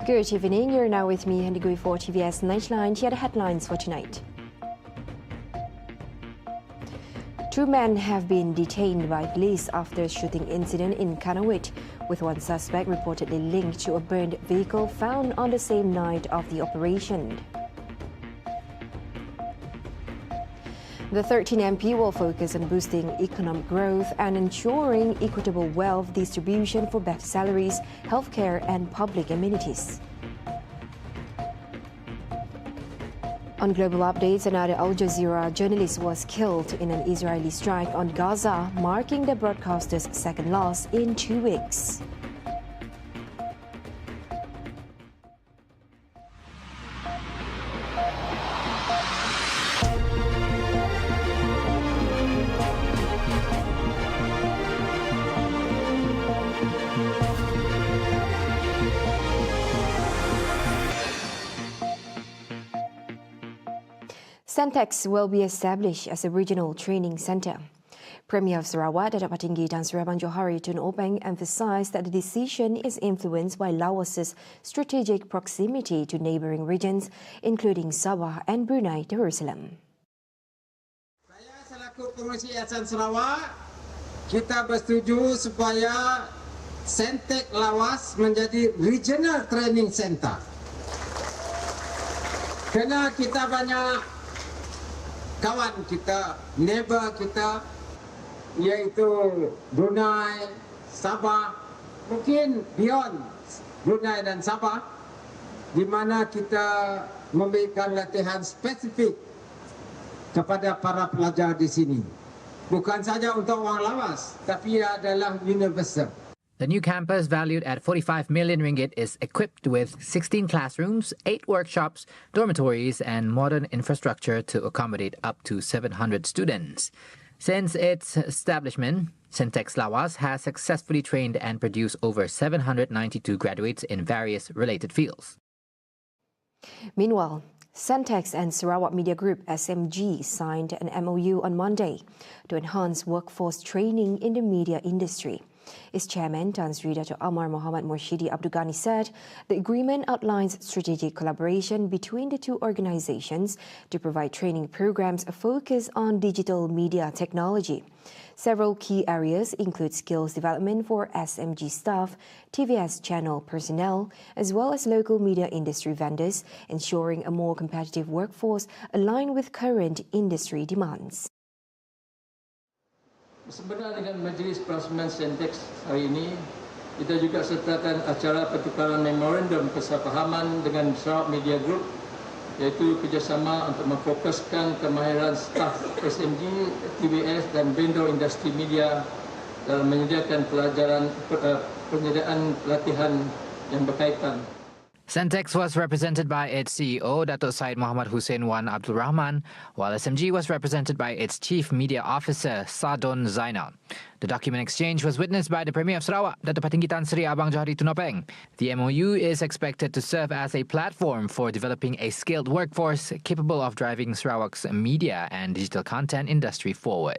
Good evening, you're now with me, Henry for TVS Nightline. Here are the headlines for tonight. 2 men have been detained by police after a shooting incident in KANOWIT, with one suspect reportedly linked to a burned vehicle found on the same night of the operation. The 13 MP will focus on boosting economic growth and ensuring equitable wealth distribution for better salaries, healthcare and public amenities. On global updates, another Al Jazeera journalist was killed in an Israeli strike on Gaza, marking the broadcaster's second loss in 2 weeks. Sentex will be established as a regional training centre. Premier of Sarawak, Datuk Patinggi Tan Sri Abang Johari Tun Openg, emphasised that the decision is influenced by Laos's strategic proximity to neighbouring regions, including Sabah and Brunei Darussalam. Saya selaku Pengerusi Yayasan Sarawak, kita bersetuju supaya Sentex Lawas menjadi regional training centre. Kerana kita banyak kawan kita, neighbor kita, iaitu Brunei, Sabah, mungkin beyond Brunei dan Sabah, di mana kita memberikan latihan spesifik kepada para pelajar di sini. Bukan saja untuk orang Lawas, tapi ia adalah universal. The new campus, valued at 45 million ringgit, is equipped with 16 classrooms, 8 workshops, dormitories, and modern infrastructure to accommodate up to 700 students. Since its establishment, Sentex Lawas has successfully trained and produced over 792 graduates in various related fields. Meanwhile, Sentex and Sarawak Media Group SMG signed an MOU on Monday to enhance workforce training in the media industry. Its chairman, Tan Sri Dato' Amar Muhammad Murshidi Abdul Ghani, said the agreement outlines strategic collaboration between the two organizations to provide training programs focused on digital media technology. Several key areas include skills development for SMG staff, TVS channel personnel, as well as local media industry vendors, ensuring a more competitive workforce aligned with current industry demands. Sebenarnya dengan Majlis Parlimen Sentex hari ini, kita juga sertakan acara pertukaran memorandum kesepahaman dengan Sarawak Media Group, iaitu kerjasama untuk memfokuskan kemahiran staf SMG, TVS dan vendor industri media dalam menyediakan penyediaan pelatihan yang berkaitan. Sentex was represented by its CEO, Datuk Syed Muhammad Hussein Wan Abdul Rahman, while SMG was represented by its Chief Media Officer, Sadon Zainal. The document exchange was witnessed by the Premier of Sarawak, Datuk Patinggi Tan Sri Abang Johari Tun Openg. The MOU is expected to serve as a platform for developing a skilled workforce capable of driving Sarawak's media and digital content industry forward.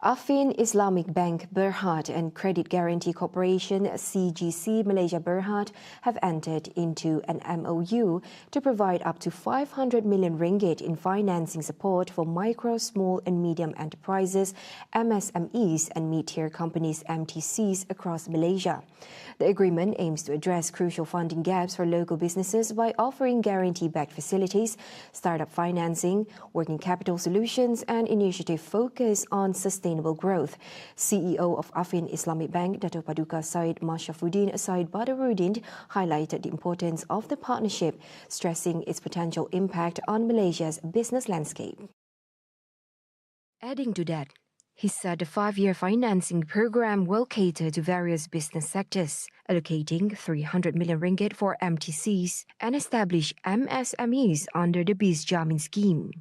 Affin Islamic Bank Berhad and Credit Guarantee Corporation CGC Malaysia Berhad have entered into an MOU to provide up to 500 million ringgit in financing support for micro, small and medium enterprises, MSMEs and mid-tier companies MTCs across Malaysia. The agreement aims to address crucial funding gaps for local businesses by offering guarantee-backed facilities, startup financing, working capital solutions and initiative focused on sustainable growth. CEO of Affin Islamic Bank, Dato' Paduka Syed Mashafuddin Syed Badaruddin, highlighted the importance of the partnership, stressing its potential impact on Malaysia's business landscape. Adding to that, he said the 5-year financing program will cater to various business sectors, allocating 300 million ringgit for MTCs and establish MSMEs under the BIS Jamin scheme.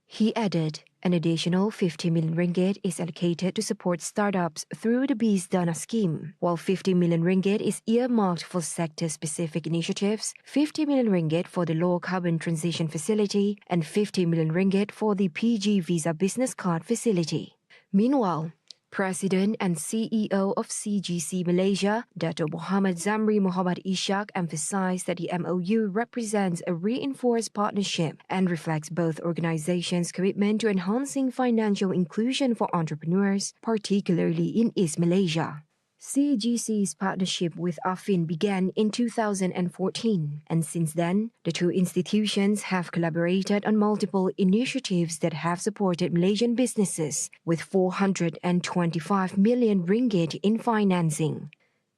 He added an additional 50 million ringgit is allocated to support startups through the BIS Dana scheme, while 50 million ringgit is earmarked for sector-specific initiatives, 50 million ringgit for the Low Carbon Transition Facility, and 50 million ringgit for the PG Visa Business Card Facility. Meanwhile, President and CEO of CGC Malaysia, Dato Muhammad Zamri Muhammad Ishak, emphasized that the MOU represents a reinforced partnership and reflects both organizations' commitment to enhancing financial inclusion for entrepreneurs, particularly in East Malaysia. CGC's partnership with AFIN began in 2014, and since then, the two institutions have collaborated on multiple initiatives that have supported Malaysian businesses with 425 million ringgit in financing.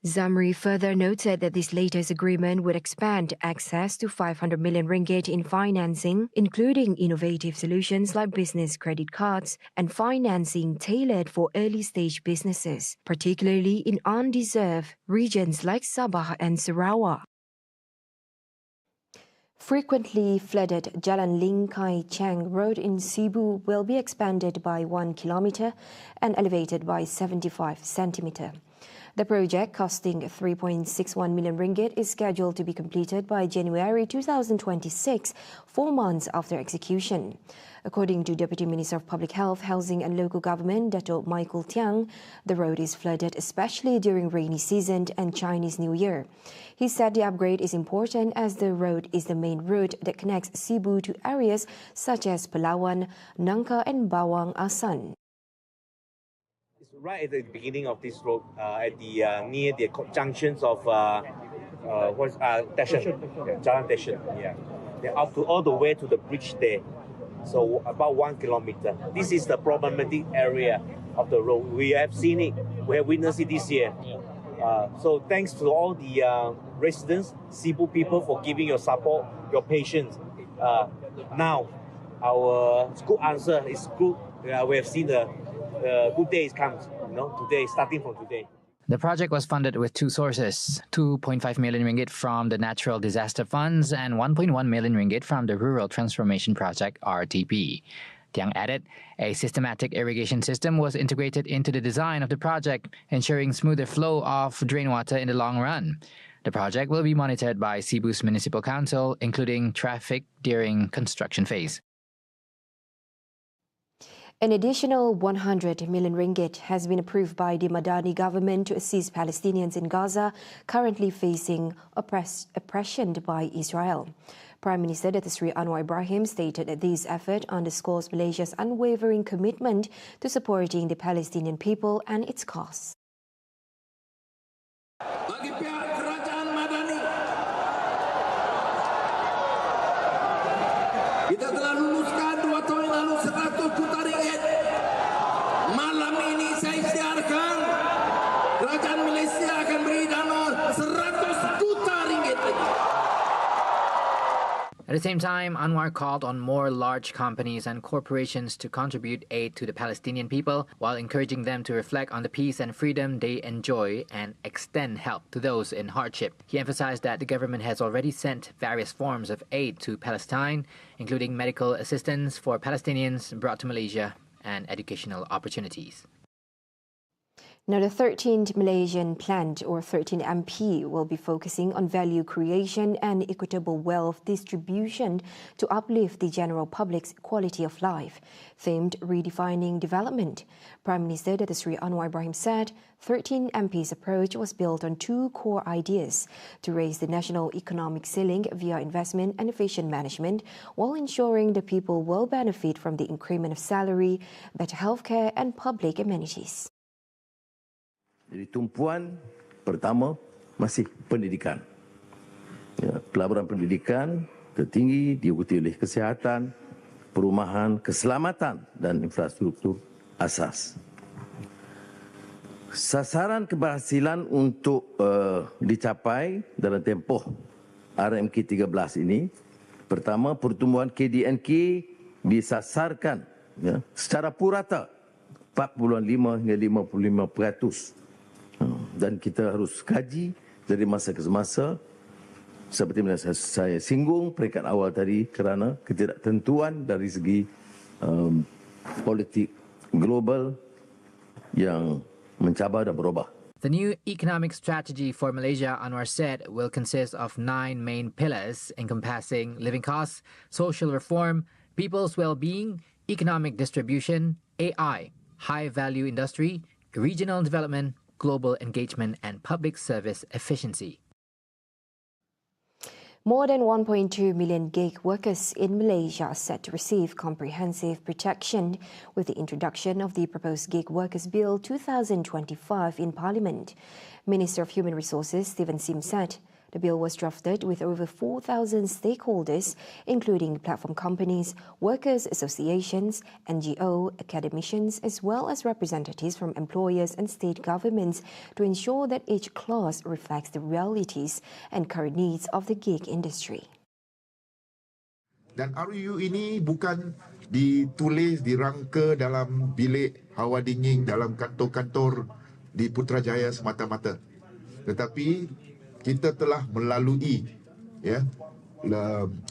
Zamri further noted that this latest agreement would expand access to 500 million ringgit in financing, including innovative solutions like business credit cards and financing tailored for early-stage businesses, particularly in undeserved regions like Sabah and Sarawak. Frequently flooded Jalan Ling Kai Chang Road in Cebu will be expanded by 1 kilometre and elevated by 75 centimetre. The project, costing 3.61 million ringgit, is scheduled to be completed by January 2026, 4 months after execution. According to Deputy Minister of Public Health, Housing and Local Government, Dato Michael Tiang, the road is flooded especially during rainy season and Chinese New Year. He said the upgrade is important as the road is the main route that connects Cebu to areas such as Palawan, Nangka and Bawang Asan. Right at the beginning of this road, at the near the junctions of Jalan Deshan, they're up to all the way to the bridge there. So about 1 kilometer. This is the problematic area of the road. We have seen it. We have witnessed it this year. So thanks to all the residents, Cebu people, for giving your support, your patience. Now, our good answer is good. We have seen the good days comes, today, starting from today. The project was funded with two sources, 2.5 million ringgit from the Natural Disaster Funds and 1.1 million ringgit from the Rural Transformation Project, RTP. Tiang added, a systematic irrigation system was integrated into the design of the project, ensuring smoother flow of drain water in the long run. The project will be monitored by Cebu's Municipal Council, including traffic during construction phase. An additional 100 million ringgit has been approved by the Madani government to assist Palestinians in Gaza currently facing oppression by Israel. Prime Minister Dato Sri Anwar Ibrahim stated that this effort underscores Malaysia's unwavering commitment to supporting the Palestinian people and its cause. Bagi pihak kerajaan Madani, kita telah luluskan 2 tahun yang lalu 100 juta ringgit. Malam ini saya isytiharkan kerajaan Malaysia akan beri dana 100 juta ringgit lagi. At the same time, Anwar called on more large companies and corporations to contribute aid to the Palestinian people while encouraging them to reflect on the peace and freedom they enjoy and extend help to those in hardship. He emphasized that the government has already sent various forms of aid to Palestine, including medical assistance for Palestinians brought to Malaysia and educational opportunities. Now, the 13th Malaysian Plant, or 13MP, will be focusing on value creation and equitable wealth distribution to uplift the general public's quality of life, themed Redefining Development. Prime Minister Dato Sri Anwar Ibrahim said 13MP's approach was built on 2 core ideas: to raise the national economic ceiling via investment and efficient management, while ensuring the people will benefit from the increment of salary, better healthcare and public amenities. Jadi tumpuan pertama masih pendidikan. Pelaburan pendidikan tertinggi diikuti oleh kesihatan, perumahan, keselamatan dan infrastruktur asas. Sasaran keberhasilan untuk dicapai dalam tempoh RMK 13 ini, pertama pertumbuhan KDNK disasarkan secara purata 45 hingga 55%. Dan kita harus kaji dari masa ke semasa, seperti mana saya singgung peringkat awal tadi, kerana ketidaktentuan dari segi politik global yang mencabar dan berubah. The new economic strategy for Malaysia, Anwar said, will consist of 9 main pillars encompassing living costs, social reform, people's well-being, economic distribution, AI, high-value industry, regional development, global engagement, and public service efficiency. More than 1.2 million gig workers in Malaysia are set to receive comprehensive protection with the introduction of the proposed Gig Workers Bill 2025 in Parliament. Minister of Human Resources Stephen Sim said the bill was drafted with over 4,000 stakeholders, including platform companies, workers' associations, NGO, academicians, as well as representatives from employers and state governments to ensure that each clause reflects the realities and current needs of the gig industry. Dan RUU ini bukan ditulis, dirangka dalam bilik hawa dingin dalam kantor-kantor di Putrajaya semata-mata. Tetapi kita telah melalui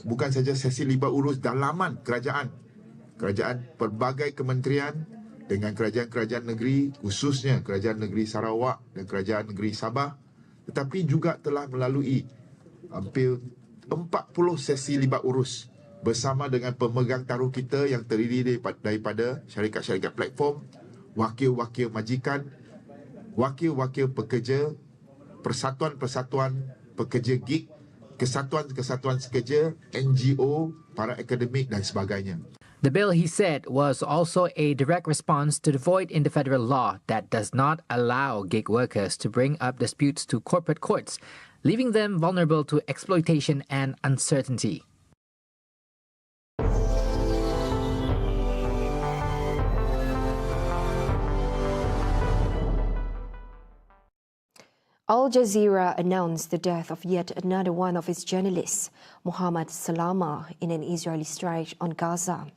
bukan saja sesi libat urus dalaman kerajaan pelbagai kementerian dengan kerajaan-kerajaan negeri, khususnya Kerajaan Negeri Sarawak dan Kerajaan Negeri Sabah, tetapi juga telah melalui hampir 40 sesi libat urus bersama dengan pemegang taruh kita yang terdiri daripada syarikat-syarikat platform, wakil-wakil majikan, wakil-wakil pekerja, persatuan-persatuan pekerja gig, kesatuan-kesatuan sekerja, NGO, para akademik dan sebagainya. The bill, he said, was also a direct response to the void in the federal law that does not allow gig workers to bring up disputes to corporate courts, leaving them vulnerable to exploitation and uncertainty. Al Jazeera announced the death of yet another one of its journalists, Mohammed Salama, in an Israeli strike on Gaza.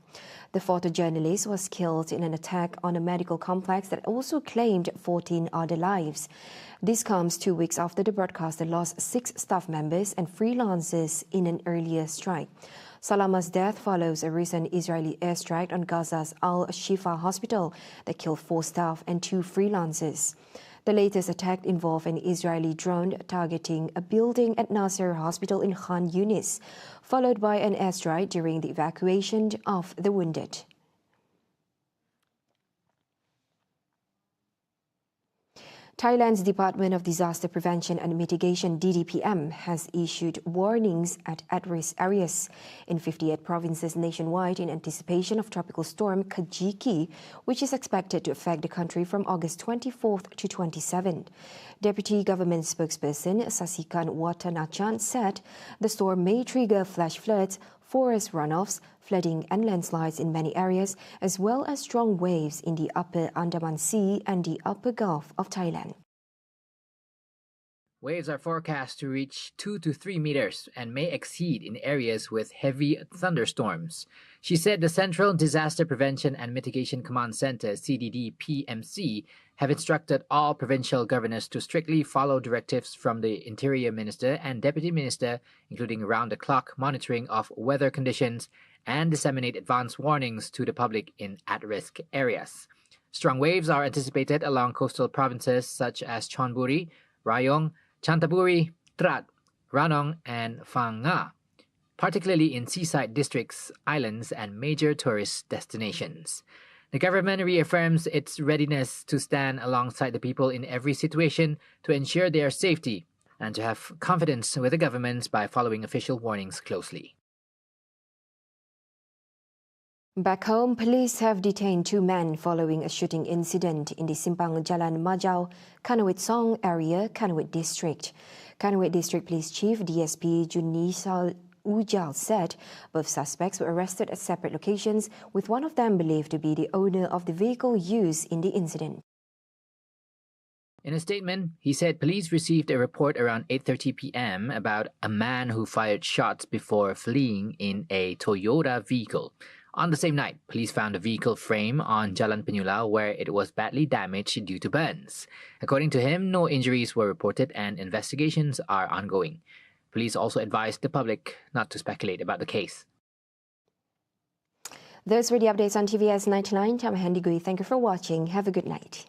The photojournalist was killed in an attack on a medical complex that also claimed 14 other lives. This comes 2 weeks after the broadcaster lost 6 staff members and freelancers in an earlier strike. Salama's death follows a recent Israeli airstrike on Gaza's Al-Shifa hospital that killed 4 staff and 2 freelancers. The latest attack involved an Israeli drone targeting a building at Nasser Hospital in Khan Yunis, followed by an airstrike during the evacuation of the wounded. Thailand's Department of Disaster Prevention and Mitigation (DDPM) has issued warnings at risk areas in 58 provinces nationwide in anticipation of tropical storm Kajiki, which is expected to affect the country from August 24th to 27th. Deputy Government spokesperson Sasikan Watanachan said the storm may trigger flash floods, forest runoffs, flooding and landslides in many areas, as well as strong waves in the upper Andaman Sea and the upper Gulf of Thailand. Waves are forecast to reach 2 to 3 meters and may exceed in areas with heavy thunderstorms. She said the Central Disaster Prevention and Mitigation Command Center, CDD-PMC, have instructed all provincial governors to strictly follow directives from the Interior Minister and Deputy Minister, including round-the-clock monitoring of weather conditions and disseminate advance warnings to the public in at-risk areas. Strong waves are anticipated along coastal provinces such as Chonburi, Rayong, Chantaburi, Trat, Ranong, and Phang Nga, particularly in seaside districts, islands, and major tourist destinations. The government reaffirms its readiness to stand alongside the people in every situation to ensure their safety and to have confidence with the government by following official warnings closely. Back home, police have detained 2 men following a shooting incident in the Simpang Jalan Majau, KANOWIT Song area, KANOWIT District. KANOWIT District Police Chief DSP Junisal Ujal said both suspects were arrested at separate locations, with one of them believed to be the owner of the vehicle used in the incident. In a statement, he said police received a report around 8:30 p.m. about a man who fired shots before fleeing in a Toyota vehicle. On the same night, police found a vehicle frame on Jalan Penyula where it was badly damaged due to burns. According to him, no injuries were reported and investigations are ongoing. Police also advised the public not to speculate about the case. Those were the updates on TVS Nightline. I'm Handy Gui. Thank you for watching. Have a good night.